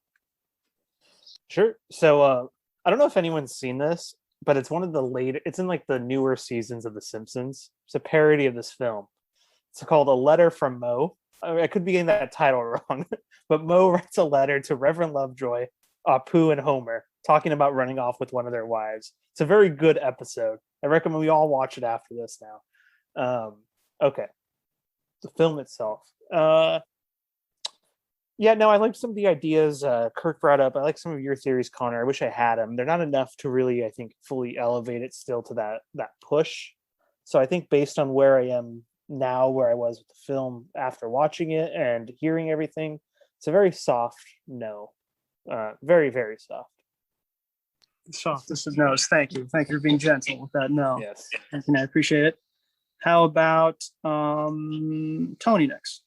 Sure. So I don't know if anyone's seen this, but it's one of the it's in like the newer seasons of The Simpsons. It's a parody of this film. It's called A Letter from Moe. I could be getting that title wrong, but Moe writes a letter to Reverend Lovejoy, Apu, and Homer, talking about running off with one of their wives. It's a very good episode. I recommend we all watch it after this now. Okay. The film itself. I like some of the ideas Kirk brought up. I like some of your theories, Connor. I wish I had them. They're not enough to really, I think, fully elevate it still to that push. So I think based on where I am now, where I was with the film after watching it and hearing everything, it's a very soft no. Very, very soft. Softest of no's. Thank you for being gentle with that no. Yes. Anthony, I appreciate it. How about Tony next?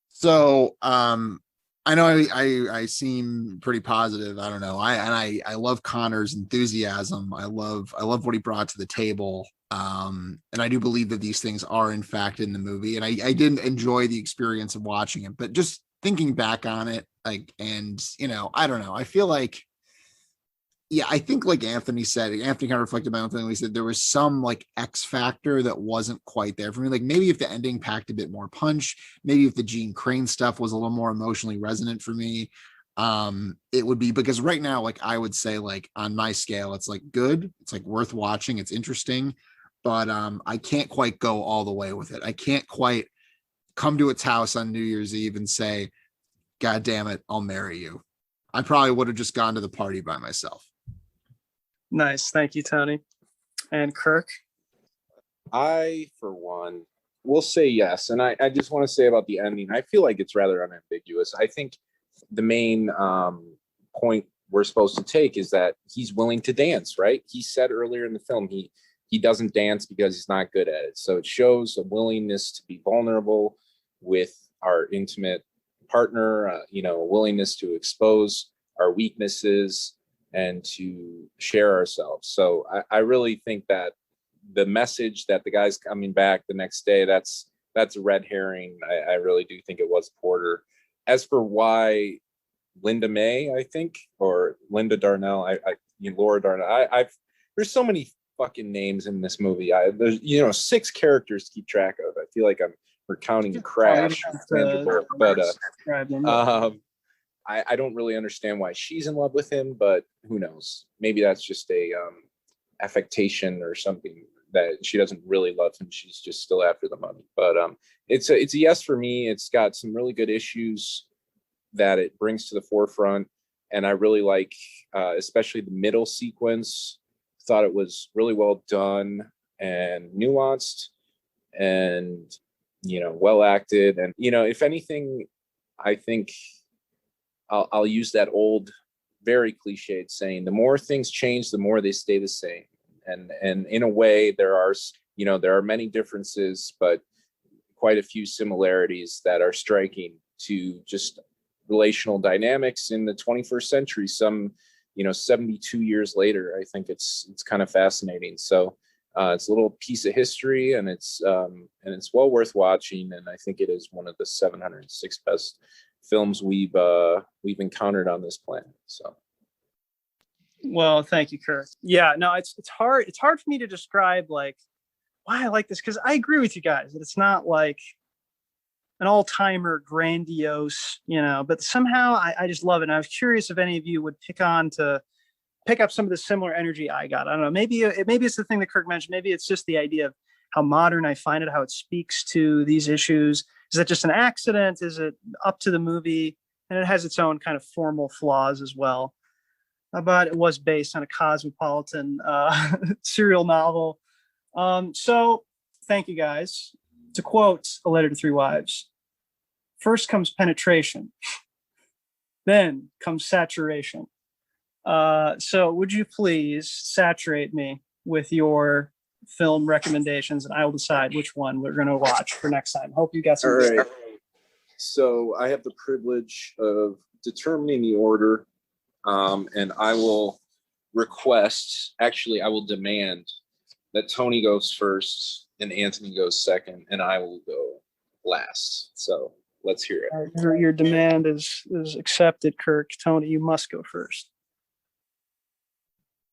So I know I seem pretty positive. I don't know. I love Connor's enthusiasm. I love what he brought to the table. And I do believe that these things are in fact in the movie. And I did enjoy the experience of watching it, but just thinking back on it, like, and I don't know. I feel like, I think like Anthony kind of reflected my own thing. He said there was some like X factor that wasn't quite there for me. Like maybe if the ending packed a bit more punch, maybe if the Gene Crane stuff was a little more emotionally resonant for me, it would be, because right now, like I would say like on my scale, it's like good. It's like worth watching. It's interesting, but I can't quite go all the way with it. I can't quite come to its house on New Year's Eve and say, God damn it, I'll marry you. I probably would have just gone to the party by myself. Nice. Thank you, Tony. And Kirk? I, for one, will say yes. And I just want to say about the ending, I feel like it's rather unambiguous. I think the main point we're supposed to take is that he's willing to dance, right? He said earlier in the film he doesn't dance because he's not good at it. So it shows a willingness to be vulnerable with our intimate partner, a willingness to expose our weaknesses and to share ourselves. So I really think that the message that the guy's coming back the next day, that's a red herring. I really do think it was Porter. As for why Linda May, I think, or Linda Darnell, Laura Darnell, there's so many fucking names in this movie. There's 6 characters to keep track of. I feel like we're counting Crash, but I don't really understand why she's in love with him, but who knows? Maybe that's just a affectation or something, that she doesn't really love him. She's just still after the money. But it's a yes for me. It's got some really good issues that it brings to the forefront, and I really like, especially the middle sequence. Thought it was really well done and nuanced, and well acted. And if anything, I think I'll use that old, very cliched saying: the more things change, the more they stay the same. And in a way, there are many differences, but quite a few similarities that are striking to just relational dynamics in the 21st century. Some 72 years later. I think it's kind of fascinating. So it's a little piece of history, and it's well worth watching. And I think it is one of the 706 best films we've encountered on this planet. So. Well, thank you, Kirk. Yeah, no, it's hard. It's hard for me to describe like why I like this, because I agree with you guys that it's not like an all-timer grandiose, but somehow I just love it. And I was curious if any of you would pick up some of the similar energy I got. I don't know. Maybe it's the thing that Kirk mentioned. Maybe it's just the idea of how modern I find it, how it speaks to these issues. Is that just an accident? Is it up to the movie? And it has its own kind of formal flaws as well. But it was based on a cosmopolitan serial novel. So thank you guys. To quote A Letter to Three Wives, first comes penetration, then comes saturation. So would you please saturate me with your film recommendations, and I will decide which one we're going to watch for next time. Hope you got some. All right. So I have the privilege of determining the order, and I will demand that Tony goes first and Anthony goes second, and I will go last. So let's hear it. Your demand is accepted, Kirk. Tony, you must go first.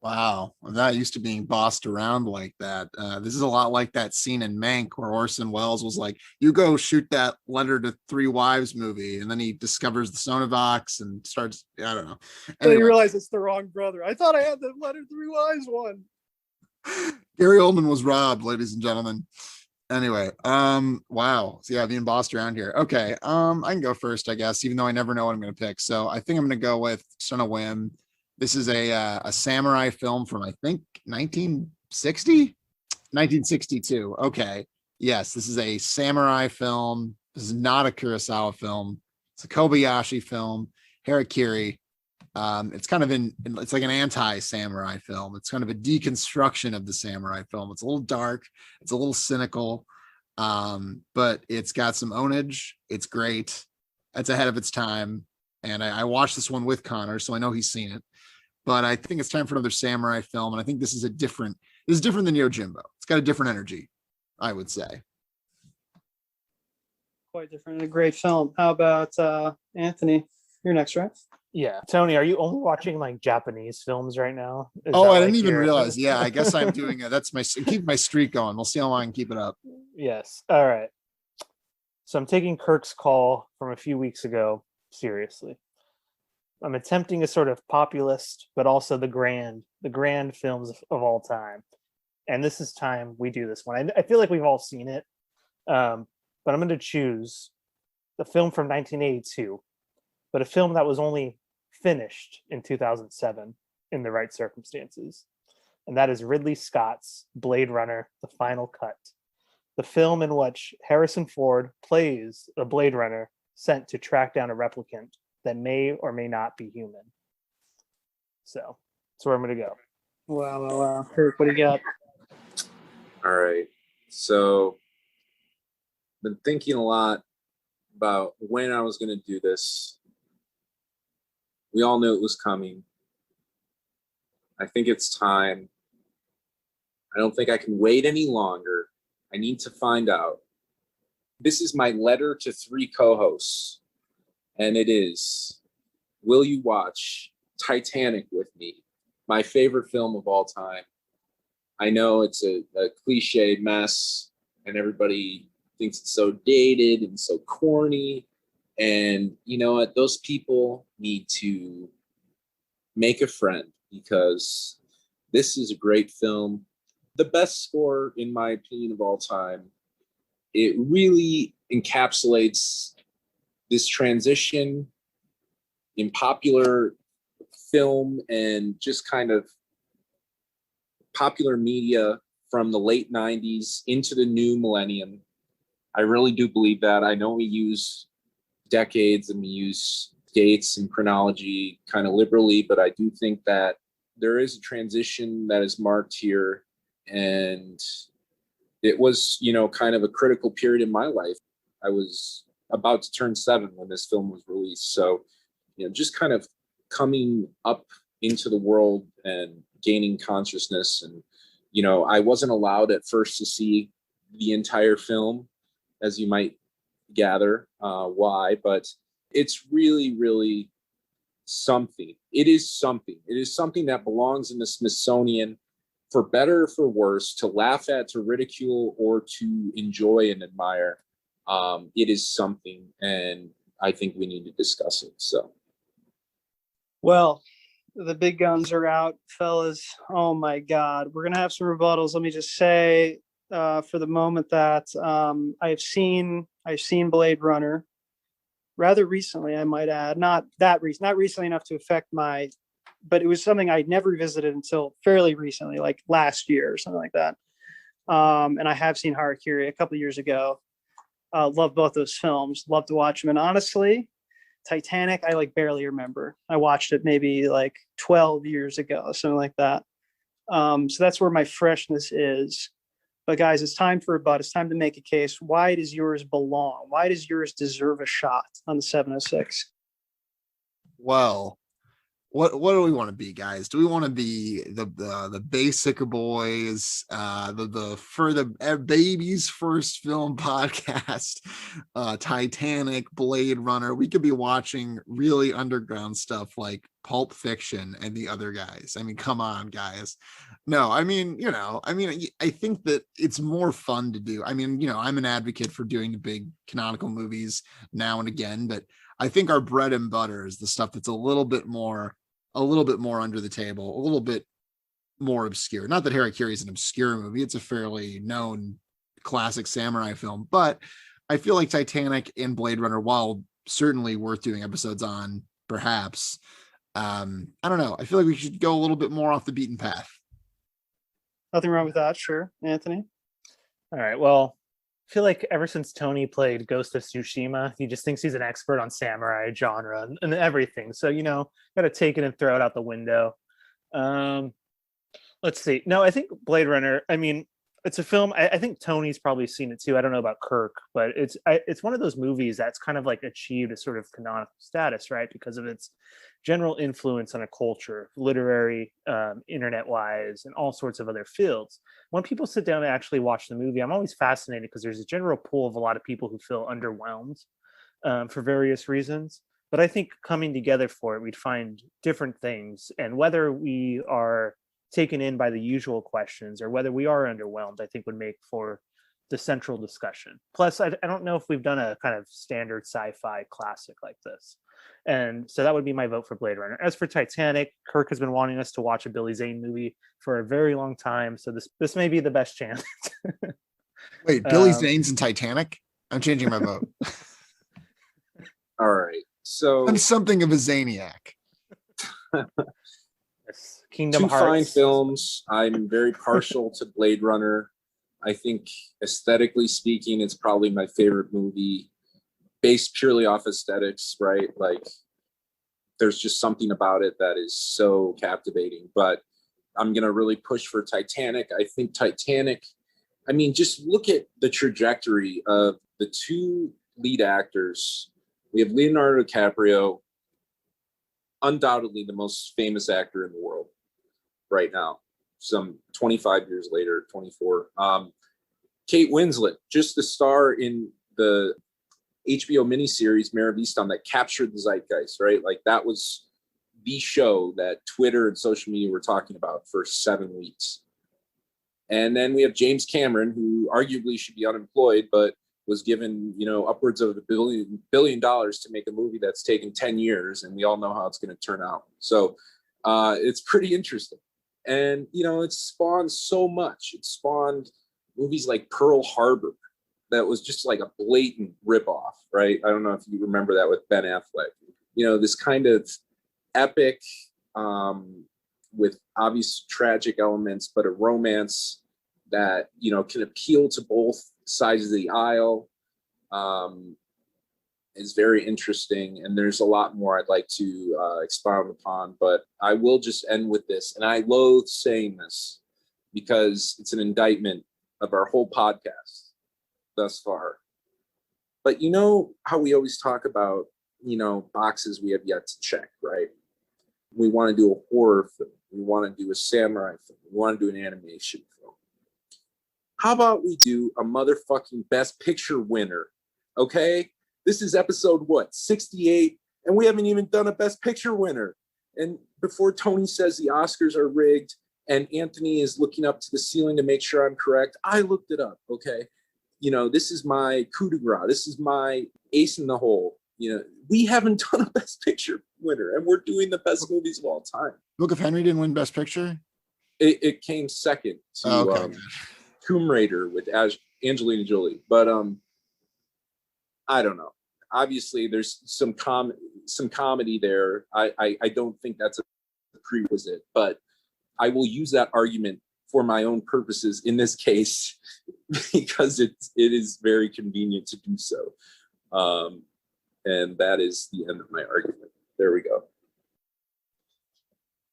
Wow, I'm not used to being bossed around like that. This is a lot like that scene in Mank where Orson Welles was like, "You go shoot that Letter to Three Wives movie," and then he discovers the Sonovox and starts. I don't know. So you realize it's the wrong brother. I thought I had the Letter to Three Wives one. Gary Oldman was robbed, ladies and gentlemen. Anyway, wow. So yeah, being bossed around here. Okay, I can go first, I guess, even though I never know what I'm going to pick. So I think I'm going to go with Son of Whim. This is a samurai film from, I think, 1962. Okay. Yes, this is a samurai film. This is not a Kurosawa film. It's a Kobayashi film, Harakiri. It's kind of it's like an anti-samurai film. It's kind of a deconstruction of the samurai film. It's a little dark. It's a little cynical, but it's got some ownage. It's great. It's ahead of its time. And I watched this one with Connor, so I know he's seen it. But I think it's time for another samurai film. And I think this is different than Yojimbo. It's got a different energy, I would say. Quite different. A great film. How about Anthony? You're next, right? Yeah. Tony, are you only watching like Japanese films right now? I didn't even realize. Yeah, I guess I'm doing it. That's keep my streak going. We'll see how long I can keep it up. Yes. All right. So I'm taking Kirk's call from a few weeks ago seriously. I'm attempting a sort of populist, but also the grand films of all time. And this is time we do this one. I feel like we've all seen it. But but I'm going to choose the film from 1982, but a film that was only finished in 2007 in the right circumstances. And that is Ridley Scott's Blade Runner, The Final Cut, the film in which Harrison Ford plays a Blade Runner sent to track down a replicant that may or may not be human. So that's where I'm going to go. Wow. Kirk, what do you got? All right. So, been thinking a lot about when I was going to do this. We all knew it was coming. I think it's time. I don't think I can wait any longer. I need to find out. This is my letter to 3 co-hosts, and it is, will you watch Titanic with me? My favorite film of all time. I know it's a cliche mess, and everybody thinks it's so dated and so corny. And you know what? Those people need to make a friend, because this is a great film. The best score, in my opinion, of all time. It really encapsulates this transition in popular film and just kind of popular media from the late 90s into the new millennium. I really do believe that. I know we use decades and we use dates and chronology kind of liberally, but I do think that there is a transition that is marked here. And it was, kind of a critical period in my life. I was about to turn 7 when this film was released. So, just kind of coming up into the world and gaining consciousness. And, I wasn't allowed at first to see the entire film, as you might gather why, but it's really, really something. It is something. It is something that belongs in the Smithsonian, for better or for worse, to laugh at, to ridicule, or to enjoy and admire. It is something, and I think we need to discuss it. So, Well, the big guns are out, fellas. Oh my God, we're gonna have some rebuttals. Let me just say, for the moment, that I've seen Blade Runner rather recently. I might add, not recently enough to affect my. But it was something I'd never revisited until fairly recently, like last year or something like that. And I have seen Harakiri a couple of years ago. Love both those films. Love to watch them. And honestly, Titanic, I barely remember. I watched it maybe 12 years ago, something like that. So that's where my freshness is. But guys, it's time for a butt. It's time to make a case. Why does yours belong? Why does yours deserve a shot on the 706? Well, what do we want to be, guys? Do we want to be the basic boys, the baby's first film podcast, Titanic, Blade Runner? We could be watching really underground stuff like Pulp Fiction and the other guys. I mean, come on, guys. No, I think that it's more fun to do. I'm an advocate for doing the big canonical movies now and again, but I think our bread and butter is the stuff that's a little bit more under the table, a little bit more obscure. Not that Harakiri is an obscure movie. It's a fairly known classic samurai film, but I feel like Titanic and Blade Runner, while certainly worth doing episodes on, perhaps, I don't know. I feel like we should go a little bit more off the beaten path. Nothing wrong with that. Sure. Anthony? All right. Well, I feel like ever since Tony played Ghost of Tsushima, he just thinks he's an expert on samurai genre and everything. So, got to take it and throw it out the window. Let's see. No, I think Blade Runner, it's a film. I think Tony's probably seen it too. I don't know about Kirk, but it's one of those movies that's kind of achieved a sort of canonical status, right? Because of its general influence on a culture, literary, internet-wise, and all sorts of other fields. When people sit down and actually watch the movie, I'm always fascinated because there's a general pool of a lot of people who feel underwhelmed for various reasons. But I think coming together for it, we'd find different things. And whether we are taken in by the usual questions or whether we are underwhelmed, I think would make for the central discussion. Plus, I don't know if we've done a kind of standard sci-fi classic like this. And so that would be my vote for Blade Runner. As for Titanic, Kirk has been wanting us to watch a Billy Zane movie for a very long time. So this may be the best chance. Wait, Billy Zane's in Titanic? I'm changing my vote. All right. So I'm something of a Zaniac. Yes. Kingdom two fine Hearts. films. I'm very partial to Blade Runner. I think aesthetically speaking, it's probably my favorite movie based purely off aesthetics, right? Like there's just something about it that is so captivating. But I'm going to really push for Titanic. I think Titanic, I mean, just look at the trajectory of the two lead actors. We have Leonardo DiCaprio, undoubtedly the most famous actor in the world right now, some 25 years later, 24. Kate Winslet, just the star in the HBO miniseries Mare of Easttown that captured the zeitgeist, right? Like that was the show that Twitter and social media were talking about for 7 weeks. And then we have James Cameron, who arguably should be unemployed, but was given, upwards of $1 billion to make a movie that's taken 10 years, and we all know how it's going to turn out. So it's pretty interesting. And, it spawned so much. It spawned movies like Pearl Harbor that was just like a blatant ripoff, right? I don't know if you remember that with Ben Affleck. This kind of epic with obvious tragic elements, but a romance that, can appeal to both sides of the aisle is very interesting. And there's a lot more I'd like to expound upon, but I will just end with this. And I loathe saying this because it's an indictment of our whole podcast thus far. But how we always talk about, boxes we have yet to check, right? We want to do a horror film. We want to do a samurai film. We want to do an animation film. How about we do a motherfucking Best Picture winner? Okay? This is episode 68, and we haven't even done a Best Picture winner. And before Tony says the Oscars are rigged and Anthony is looking up to the ceiling to make sure I'm correct, I looked it up, okay? This is my coup de grace. This is my ace in the hole. We haven't done a Best Picture winner, and we're doing the best movies of all time. Book of Henry didn't win Best Picture? It came second to Tomb Raider with Angelina Jolie. But I don't know. Obviously, there's some comedy there. I don't think that's a prerequisite, but I will use that argument for my own purposes in this case because it is very convenient to do so. And that is the end of my argument. There we go.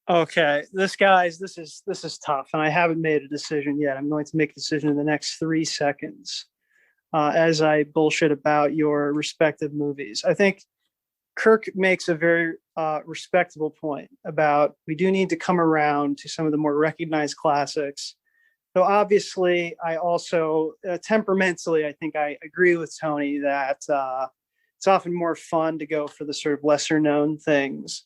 Okay, this is tough, and I haven't made a decision yet. I'm going to make a decision in the next 3 seconds as I bullshit about your respective movies. I think Kirk makes a very respectable point about we do need to come around to some of the more recognized classics. So obviously, I also temperamentally, I think I agree with Tony that it's often more fun to go for the sort of lesser known things.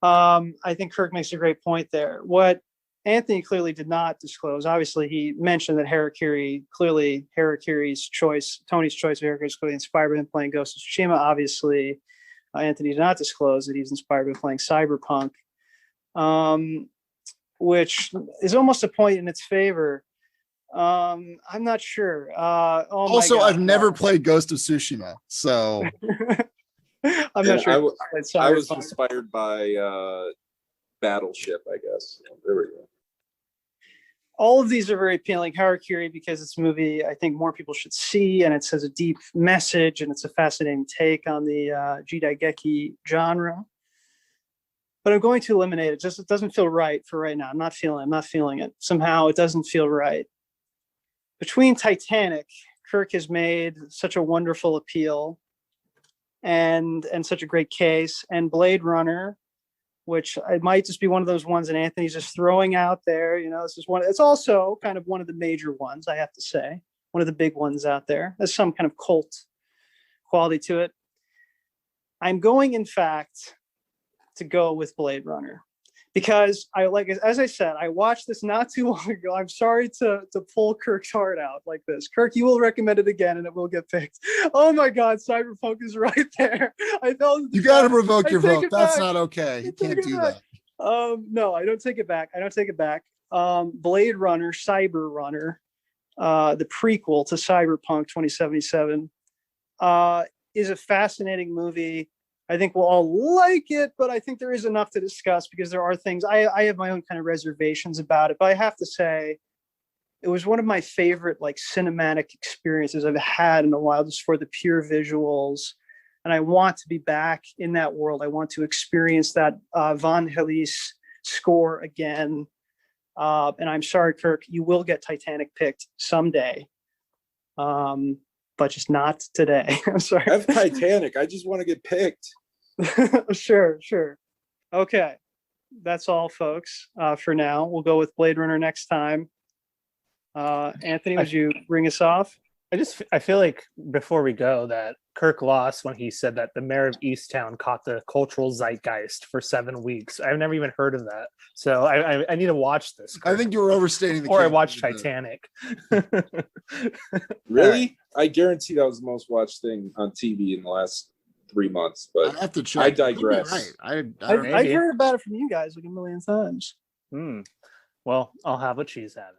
I think Kirk makes a great point there. What Anthony clearly did not disclose, obviously he mentioned that Tony's choice of Harakiri is clearly inspired by him playing Ghost of Tsushima. Obviously, Anthony did not disclose that he's inspired by playing Cyberpunk, which is almost a point in its favor. I'm not sure. Also, I've never played Ghost of Tsushima, so I'm not sure. I was inspired by Battleship, I guess. There we go. All of these are very appealing. Harakiri, because it's a movie I think more people should see, and it has a deep message, and it's a fascinating take on the Jidaigeki genre. But I'm going to eliminate it. It doesn't feel right for right now. I'm not feeling it. Somehow it doesn't feel right. Between Titanic, Kirk has made such a wonderful appeal and such a great case, and Blade Runner, which it might just be one of those ones that Anthony's just throwing out there. This is one. It's also kind of one of the major ones, I have to say, one of the big ones out there. There's some kind of cult quality to it. I'm going, in fact, to go with Blade Runner because as I said, I watched this not too long ago. I'm sorry to pull Kirk's heart out like this. Kirk, you will recommend it again and it will get picked. Oh my God, Cyberpunk is right there. You got to revoke your vote. That's not okay. You can't do that. No, I don't take it back. Blade Runner, Cyber Runner the prequel to Cyberpunk 2077, is a fascinating movie. I think we'll all like it, but I think there is enough to discuss because there are things I have my own kind of reservations about it. But I have to say, it was one of my favorite like cinematic experiences I've had in a while, just for the pure visuals. And I want to be back in that world. I want to experience that Van Helse score again. And I'm sorry, Kirk, you will get Titanic picked someday, but just not today. I'm sorry. I have Titanic. I just want to get picked. Sure. Okay. That's all, folks, for now. We'll go with Blade Runner next time. Anthony, would you bring us off? I feel like before we go that Kirk lost when he said that the mayor of Easttown caught the cultural zeitgeist for 7 weeks. I've never even heard of that. So I need to watch this. I think you were overstating the Or I case. watched Titanic. Really? I guarantee that was the most watched thing on TV in the last 3 months. But I have to check. I digress. Right. I I've heard about it from you guys like a million times. Well, I'll have what she's having.